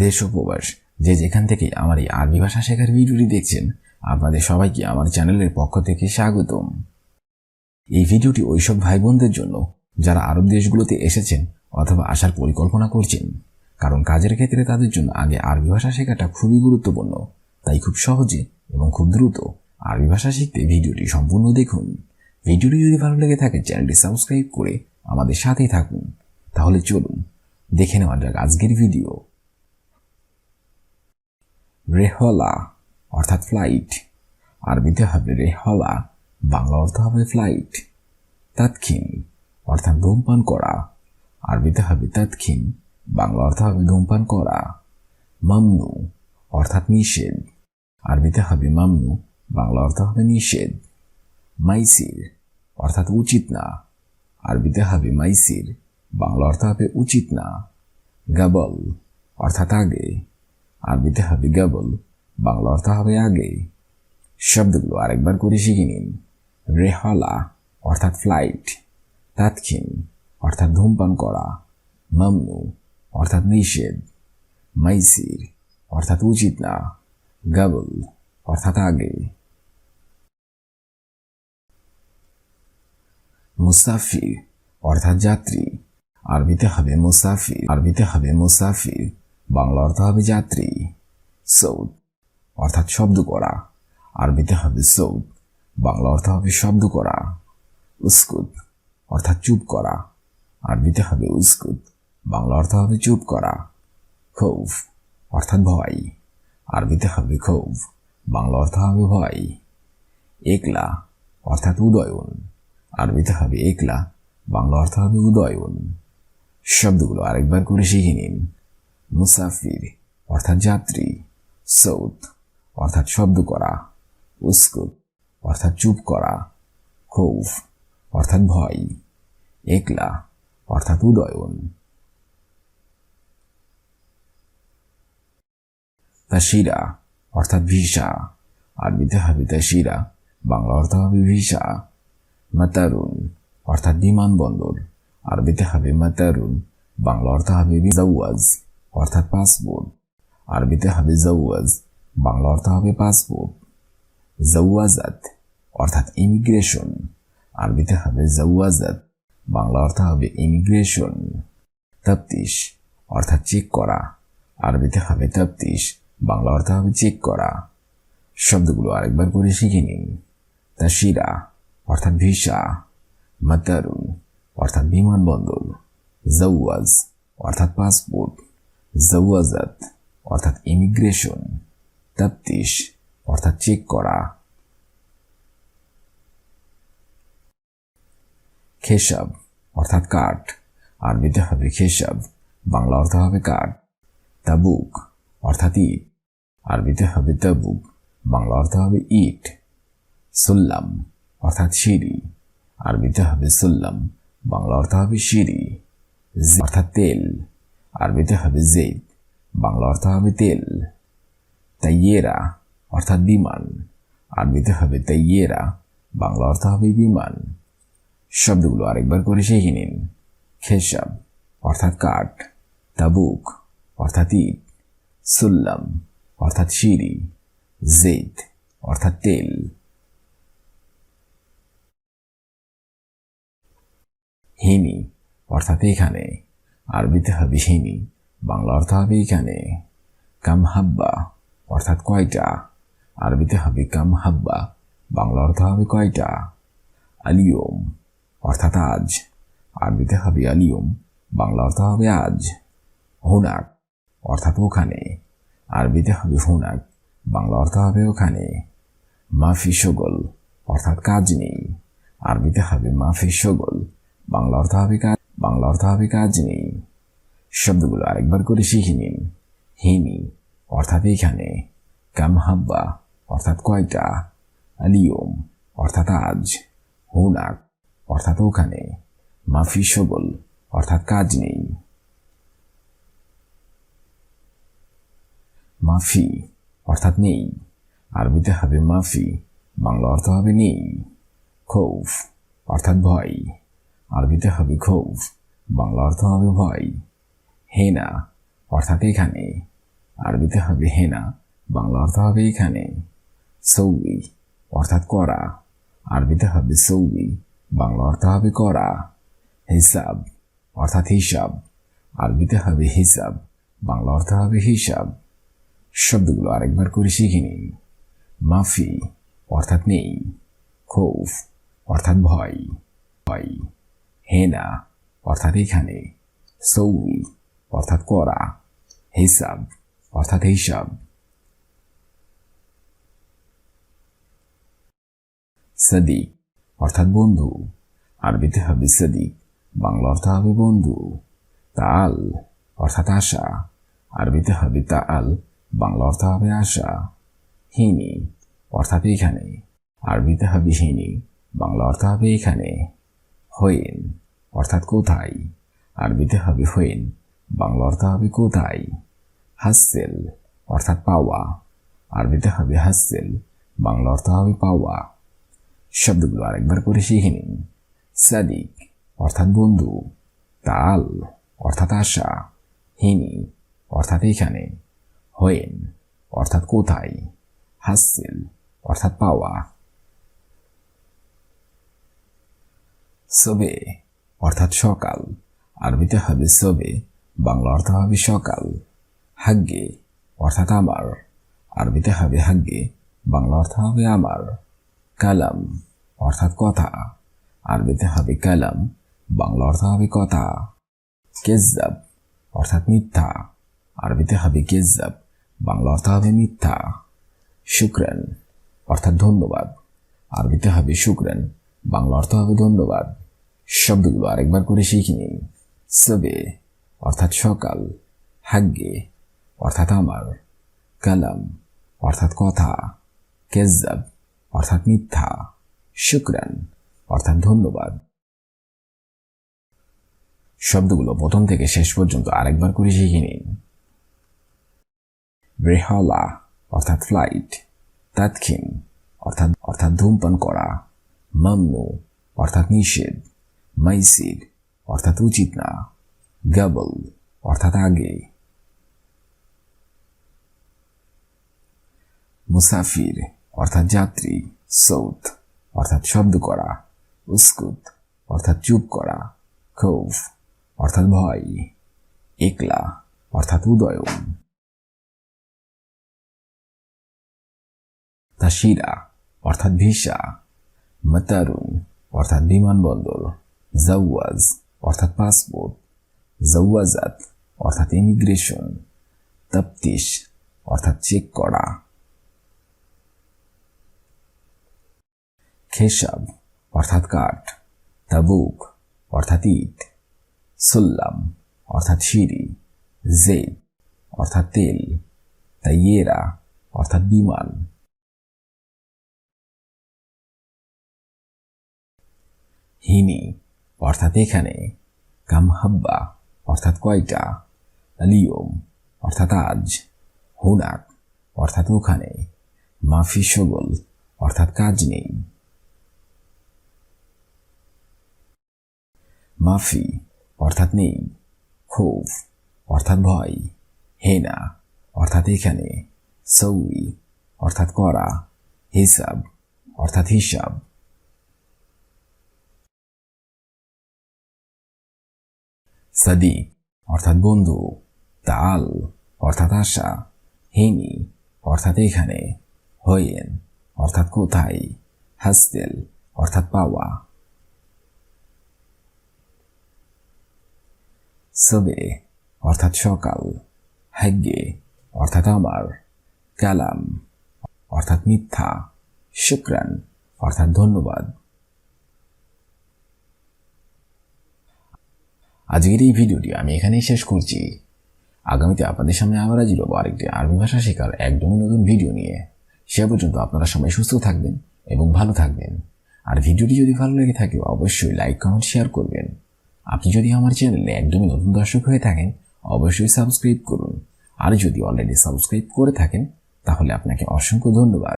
দেশ ও প্রবাস যে যেখান থেকে আমার এই আরবি ভাষা শেখার ভিডিওটি দেখছেন, আপনাদের সবাইকে আমার চ্যানেলের পক্ষ থেকে স্বাগতম। এই ভিডিওটি ওইসব ভাই বোনদের জন্য যারা আরব দেশগুলোতে এসেছেন অথবা আসার পরিকল্পনা করছেন, কারণ কাজের ক্ষেত্রে তাদের জন্য আগে আরবি ভাষা শেখাটা খুবই গুরুত্বপূর্ণ। তাই খুব সহজে এবং খুব দ্রুত আরবি ভাষা শিখতে ভিডিওটি সম্পূর্ণ দেখুন। ভিডিওটি যদি ভালো লেগে থাকে চ্যানেলটি সাবস্ক্রাইব করে আমাদের সাথেই থাকুন। তাহলে চলুন দেখে নেওয়া যাক আজকের ভিডিও। রেহলা অর্থাৎ ফ্লাইট, আরবিতে হবে রেহলা, বাংলা অর্থ হবে ফ্লাইট। তাৎক্ষিন অর্থাৎ ধূমপান করা, আরবিতে হবে তাৎক্ষিন, বাংলা অর্থ হবে ধূমপান করা। মামনু অর্থাৎ নিষেধ, আরবিতে হবে মামনু, বাংলা অর্থ হবে নিষেধ। মাইসির অর্থাৎ উচিত না, আরবিতে হবে মাইসির, বাংলা অর্থ হবে উচিত না। গাবল অর্থাৎ আগে, আরবিতে হবে গাবল, বাংলা অর্থ হবে আগে। শব্দগুলো আরেকবার করে শিখে নিন। রেহলা অর্থাৎ ফ্লাইট, তাৎক্ষিন অর্থাৎ ধূমপান করা, মামনু অর্থাৎ নিষেধ, মাইসির অর্থাৎ উচিত না, গাবল অর্থাৎ আগে। মুসাফির অর্থাৎ যাত্রী, আরবিতে হবে মুসাফির, আরবিতে হবে মুসাফির, বাংলা অর্থ হবে যাত্রী। সৌদ অর্থাৎ শব্দ করা, আরবিতে হবে সৌদ, বাংলা অর্থ হবে শব্দ করা। উস্কুত অর্থাৎ চুপ করা, আরবিতে হবে উস্কুত, বাংলা অর্থ হবে চুপ করা। খৌফ অর্থাৎ ভয়, আরবিতে হবে খৌফ, বাংলা অর্থ হবে ভয়। একলা অর্থাৎ উদয়ন, আরবিতে হবে একলা, বাংলা অর্থ হবে উদয়ন। শব্দগুলো আরেকবার করে শিখে নিন। মুসাফির অর্থাৎ যাত্রী, সৌদ অর্থাৎ শব্দ করা, উস্কুত অর্থাৎ চুপ করা, খৌফ অর্থাৎ ভয়, একলা অর্থাৎ উদয়ন। তাশিরা অর্থাৎ ভিসা, আরবিতে হবে তাশিরা, বাংলা অর্থ হবে ভিসা। মাতারুন অর্থাৎ বিমানবন্দর, আরবিতে হবে মাতারুন, বাংলা অর্থ হবে জাওয়াজ অর্থাৎ পাসপোর্ট, আরবিতে হবে জাওয়াজ, বাংলা অর্থ হবে পাসপোর্ট। জাওয়াজাত অর্থাৎ ইমিগ্রেশন, আরবিতে হবে জাওয়াজাত, বাংলা অর্থ হবে ইমিগ্রেশন। তাফতিশ অর্থাৎ চেক করা, আরবিতে হবে তাফতিশ, বাংলা অর্থ হবে চেক করা। শব্দগুলো আরেকবার করে শিখে নিন। তাশিরা অর্থাৎ ভিসা, মাতারুন অর্থাৎ বিমানবন্দর, জাওয়াজ অর্থাৎ পাসপোর্ট, জাওয়াজাত অর্থাৎ ইমিগ্রেশন, তাফতিশ অর্থাৎ চেক করা। খেসাব অর্থাৎ কাঠ, আরবিতে হবে খেসাব, বাংলা অর্থ হবে কাঠ। তাবুক অর্থাৎ ইট, আরবিতে হবে তাবুক, বাংলা অর্থ হবে ইট। সুল্লাম অর্থাৎ সিঁড়ি, আরবিতে হবে সুল্লাম, বাংলা অর্থ হবে সিঁড়ি। অর্থাৎ তেল, আরবিতে হবে জেদ, বাংলা অর্থ হবে তেল। তাইয়েরা অর্থাৎ বিমান, আরবিতে হবে তাইয়েরা, বাংলা অর্থ হবে বিমান। শব্দগুলো আরেকবার করে শিখে নিন। খেসাব অর্থাৎ কাঠ, তাবুক অর্থাৎ ইট, সুল্লাম অর্থাৎ সিঁড়ি, জেদ অর্থাৎ তেল। হিনি অর্থাৎ এখানে, আরবিতে হবে হিনি, বাংলা অর্থ হবে এখানে। কাম হাব্বা অর্থাৎ কয়টা, আরবিতে হবে কাম হাব্বা, বাংলা অর্থ হবে কয়টা। আলিয়ম অর্থাৎ আজ, আরবিতে হবে আলিয়ম, বাংলা অর্থ হবে আজ। হুনাক অর্থাৎ ওখানে, আরবিতে হবে হুনাক, বাংলা অর্থ হবে ওখানে। মাফি শগল অর্থাৎ কাজ নেই, আরবিতে হবে মাফি শগল, বাংলা অর্থ হবে কাজ, বাংলা অর্থ হবে কাজ নেই। শব্দগুলো আরেকবার করে শিখে নিন। হিনি অর্থাৎ এখানে, কাম হাব্বা অর্থাৎ কয়টা, আলিয়ম অর্থাৎ আজ, হুনাক অর্থাৎ ওখানে, মাফি শগল অর্থাৎ কাজ নেই। মাফি অর্থাৎ নেই, আরবিতে হবে মাফি, বাংলা অর্থ হবে নেই। খৌফ অর্থাৎ ভয়, আরবিতে হবে খৌফ, বাংলা অর্থ হবে ভয়। হেনা অর্থাৎ এখানে, আরবিতে হবে হেনা, বাংলা অর্থ হবে এখানে। সৌই অর্থাৎ করা, আরবিতে হবে সৌই, বাংলা অর্থ হবে করা। হিসাব অর্থাৎ হিসাব, আরবিতে হবে হিসাব, বাংলা অর্থ হবে হিসাব। শব্দগুলো আরেকবার করে শিখে নিন। মাফি অর্থাৎ নেই, খৌফ অর্থাৎ ভয় ভয়, হেনা অর্থাৎ এখানে, সৌই অর্থাৎ করা, হিসাব অর্থাৎ হিসাব। সাদিক অর্থাৎ বন্ধু, আরবিতে হবে সাদিক, বাংলা অর্থ হবে বন্ধু। তাল অর্থাৎ আশা, আরবিতে হবে তাল, বাংলা অর্থ হবে আশা। হিনি অর্থাৎ এখানে, আরবিতে হবে হিনি, বাংলা অর্থ হবে এখানে। হইন অর্থাৎ কোথায়, আরবিতে হবে হইন, বাংলা অর্থ হবে কোথায়। হাসেল অর্থাৎ পাওয়া, আরবিতে হবে হাসেল, বাংলা অর্থ হবে পাওয়া। শব্দগুলো আরেকবার করে শিখে নিন। সাদিক অর্থাৎ বন্ধু, তাল অর্থাৎ আশা, হিনি অর্থাৎ এখানে, হইন অর্থাৎ কোথায়, হাসেল অর্থাৎ পাওয়া। সবে অর্থাৎ সকাল, আরবিতে হবে সবে, বাংলা অর্থ হবে সকাল। হাগ্গে অর্থাৎ আমার, আরবিতে হবে হাগ্গে, বাংলা অর্থ হবে আমার। কালাম অর্থাৎ কথা, আরবিতে হবে কালাম, বাংলা অর্থ হবে কথা। কেজ্জাব অর্থাৎ মিথ্যা, আরবিতে হবে কেজ্জাব, বাংলা অর্থ হবে মিথ্যা। শুকরান অর্থাৎ ধন্যবাদ, আরবিতে হবে শুকরান, বাংলা অর্থ হবে ধন্যবাদ। শব্দগুলো আরেকবার করে শিখে নিন। সবে অর্থাৎ সকাল, হাগ্গে অর্থাৎ আমার, কালাম অর্থাৎ কথা, কেজ্জাব অর্থাৎ মিথ্যা, শুকরান অর্থাৎ ধন্যবাদ। শব্দগুলো প্রথম থেকে শেষ পর্যন্ত আরেকবার করে শিখে নিন। রেহালা অর্থাৎ ফ্লাইট, তাৎক্ষিন অর্থাৎ ধূমপান করা, মামনু অর্থাৎ নিষেধ, মাইসির অর্থাৎ উচিত না, গাবল অর্থাৎ আগে। মুসাফির অর্থাৎ যাত্রী, সৌত অর্থাৎ শব্দ করা, উস্কুত অর্থাৎ চুপ করা, খৌফ অর্থাৎ ভয়, একলা অর্থাৎ উদয়ন। তাশিরা অর্থাৎ ভিসা, মাতারুন অর্থাৎ বিমানবন্দর, জাওয়াজ অর্থাৎ পাসপোর্ট, জাওয়াজাত অর্থাৎ ইমিগ্রেশন, তাফতিশ অর্থাৎ চেক করা। খেসাব অর্থাৎ কাঠ, তাবুক অর্থাৎ ইট, সুল্লাম অর্থাৎ সিঁড়ি, জেদ অর্থাৎ তেল, তাইয়েরা অর্থাৎ বিমান। হিনি অর্থাৎ এখানে, কামহাব্বা অর্থাৎ কয়টা, আলিয়ম অর্থাৎ আজ, হুনাক অর্থাৎ ওখানে, মাফি শগল অর্থাৎ কাজ নেই। মাফি অর্থাৎ নেই, খৌফ অর্থাৎ ভয়, হেনা অর্থাৎ এখানে, সৌই অর্থাৎ করা, হিসাব অর্থাৎ হিসাব। সাদিক অর্থাৎ বন্ধু, তাল অর্থাৎ আশা, হিনি অর্থাৎ এখানে, হইয়েন অর্থাৎ কোথায়, হাসতেল অর্থাৎ পাওয়া। সবে অর্থাৎ সকাল, হাগ্গে অর্থাৎ আমার, কালাম অর্থাৎ মিথ্যা, শুকরান অর্থাৎ ধন্যবাদ। আজকের এই ভিডিওটি আমি এখানেই শেষ করছি। আগামীতে আপনাদের সামনে আবার হাজির হব আরেকটি আরবি ভাষা শেখার একদমই নতুন ভিডিও নিয়ে। সে পর্যন্ত আপনারা সবাই সুস্থ থাকবেন এবং ভালো থাকবেন। আর ভিডিওটি যদি ভালো লেগে থাকে অবশ্যই লাইক, কমেন্ট, শেয়ার করবেন। আপনি যদি আমার চ্যানেলে একদমই নতুন দর্শক হয়ে থাকেন অবশ্যই সাবস্ক্রাইব করুন। আর যদি অলরেডি সাবস্ক্রাইব করে থাকেন তাহলে আপনাকে অসংখ্য ধন্যবাদ।